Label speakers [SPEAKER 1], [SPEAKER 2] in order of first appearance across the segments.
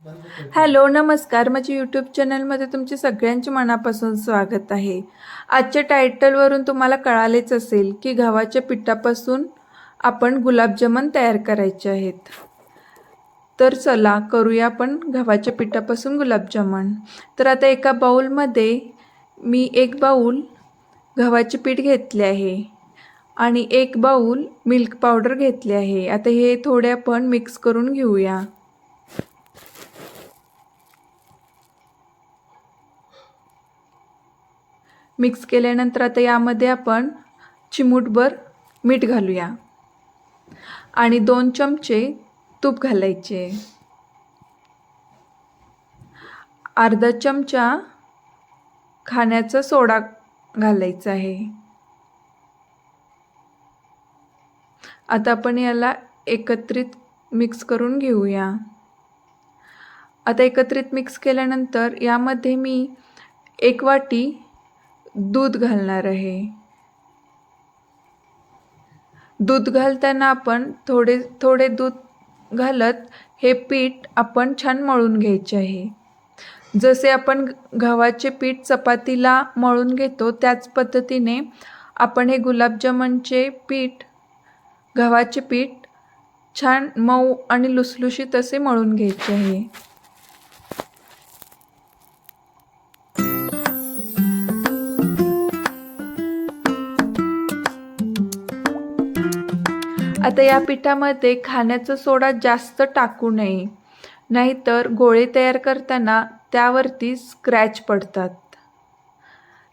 [SPEAKER 1] Hello, नमस्कार. माझ्या YouTube चॅनलमध्ये तुमचे सगळ्यांचे मनापासून स्वागत आहे. आजच्या टायटलवरून तुम्हाला कळालेच असेल की गव्हाच्या पिठापासून आपण गुलाबजामुन तयार करायचे आहेत. तर चला करूया आपण गव्हाच्या पिठापासून गुलाबजामुन. तर आता एका बाउलमध्ये मी 1 बाउल गव्हाचे पीठ घेतले आहे आणि 1 बाउल मिल्क पावडर घेतले आहे. आता हे थोडे आपण मिक्स करून घेऊया. मिक्स केल्यानंतर आता यामध्ये आपण चिमूटभर मीठ घालूया आणि 2 चमचे तूप घालायचे. अर्धा चमचा खाण्याचा सोडा घालायचा आहे. आता आपण याला एकत्रित मिक्स करून घेऊया. आता एकत्रित मिक्स केल्यानंतर यामध्ये मी 1 वाटी दूध घालणार आहे. दूध घालताना आपण थोडे थोडे दूध घालत हे पीठ आपण छान मळून घ्यायचे आहे. जसे आपण गव्हाचे पीठ चपातीला मळून घेतो त्याच पद्धतीने आपण हे गुलाबजामुनचे पीठ गव्हाचे पीठ छान मऊ आणि लुसलुशीत असे मळून घ्यायचे आहे. आता या पिठामध्ये खाण्याचा सोडा जास्त टाकू नये, नाहीतर गोळे तयार करताना त्यावरती स्क्रॅच पडतात.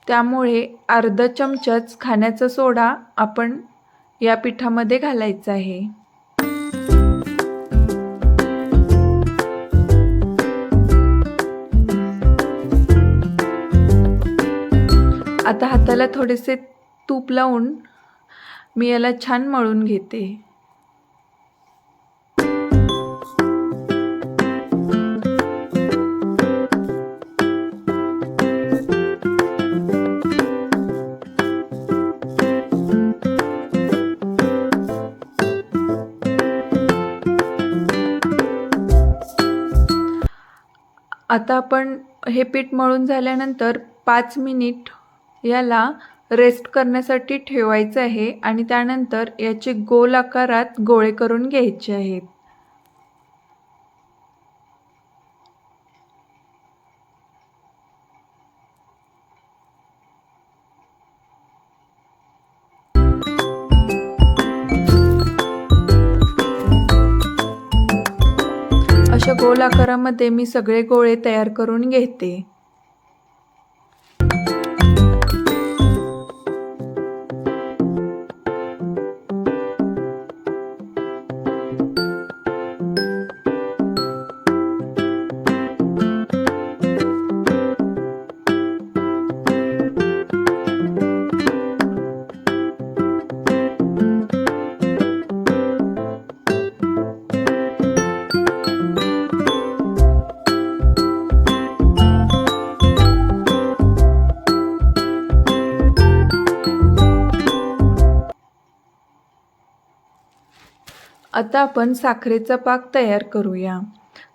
[SPEAKER 1] त्यामुळे अर्धा चमचाच खाण्याचा सोडा आपण या पिठामध्ये घालायचा आहे. आता हाताला थोडेसे तूप लावून मी याला छान मळून घेते. आता आपण हे पीठ मळून झाल्यानंतर 5 मिनिट याला रेस्ट करण्यासाठी ठेवायचं आहे आणि त्यानंतर याचे गोल आकारात गोळे करून घ्यायचे आहेत. अशा गोल आकारामध्ये मी सगळे गोळे तयार करून घेते. आता आपण साखरेचा पाक तयार करूया.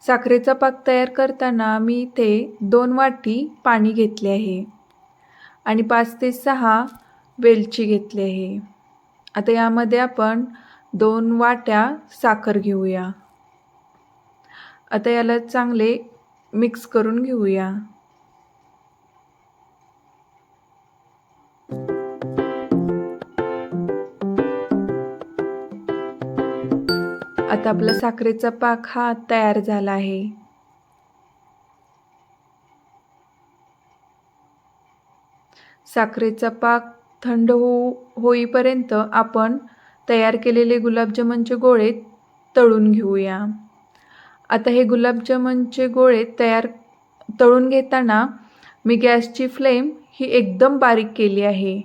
[SPEAKER 1] साखरेचा पाक तयार करताना मी इथे 2 वाटी पाणी घेतले आहे आणि 5 ते 6 वेलची घेतली आहे. आता यामध्ये आपण 2 वाट्या साखर घेऊया. आता याला चांगले मिक्स करून घेऊया. आता आपला साखरेचा पाक हा तयार झाला आहे. साखरेचा पाक थंड होईपर्यंत आपण तयार केलेले गुलाबजामुनचे गोळे तळून घेऊया. आता हे गुलाबजामुनचे गोळे तळून घेताना मी गॅसची फ्लेम ही एकदम बारीक केली आहे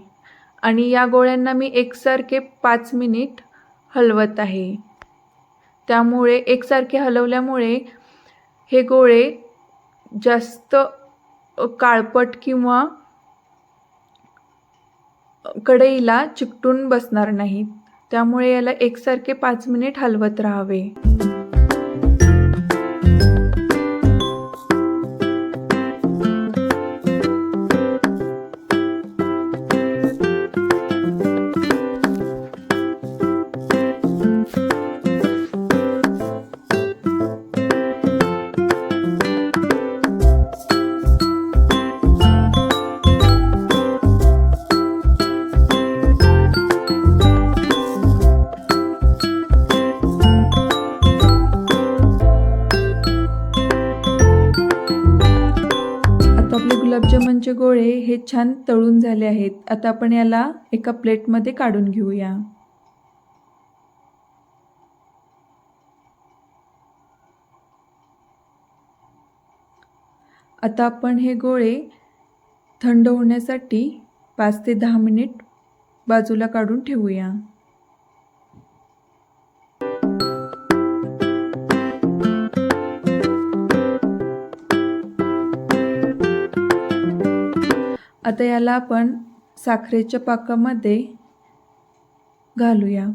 [SPEAKER 1] आणि या गोळ्यांना मी एकसारखे 5 मिनिट हलवत आहे. त्यामुळे एकसारखे हलवल्यामुळे हे गोळे जास्त काळपट किंवा कढईला चिकटून बसणार नाहीत. त्यामुळे याला एकसारखे 5 मिनिट हलवत राहावे. आपले गुलाबजामुनचे गोळे हे छान तळून झाले आहेत. आता आपण याला एका प्लेटमध्ये काढून घेऊया. आता आपण हे गोळे थंड होण्यासाठी 5 ते 10 मिनिट बाजूला काढून ठेवूया. आता याला आपण साखरेच्या पाकामध्ये घालूया.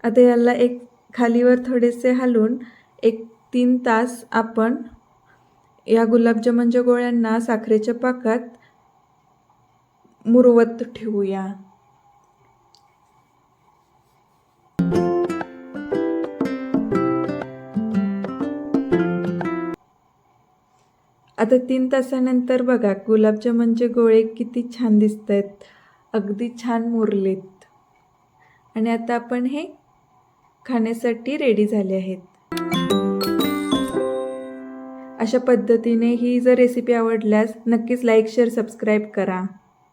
[SPEAKER 1] आता याला एक खालीवर थोडेसे हलवून 1-3 तास आपण या गुलाबजामुनच्या गोळ्यांना साखरेच्या पाकात मुरवत ठेवूया. आता 3 तासानंतर बघा गुलाबजामुनचे गोळे किती छान दिसतायत, अगदी छान मुरलेत आणि आता आपण हे खाण्यासाठी रेडी झाले आहेत. अशा पद्धतीने ही जर रेसिपी आवडल्यास नक्कीच लाईक, शेअर, सबस्क्राईब करा.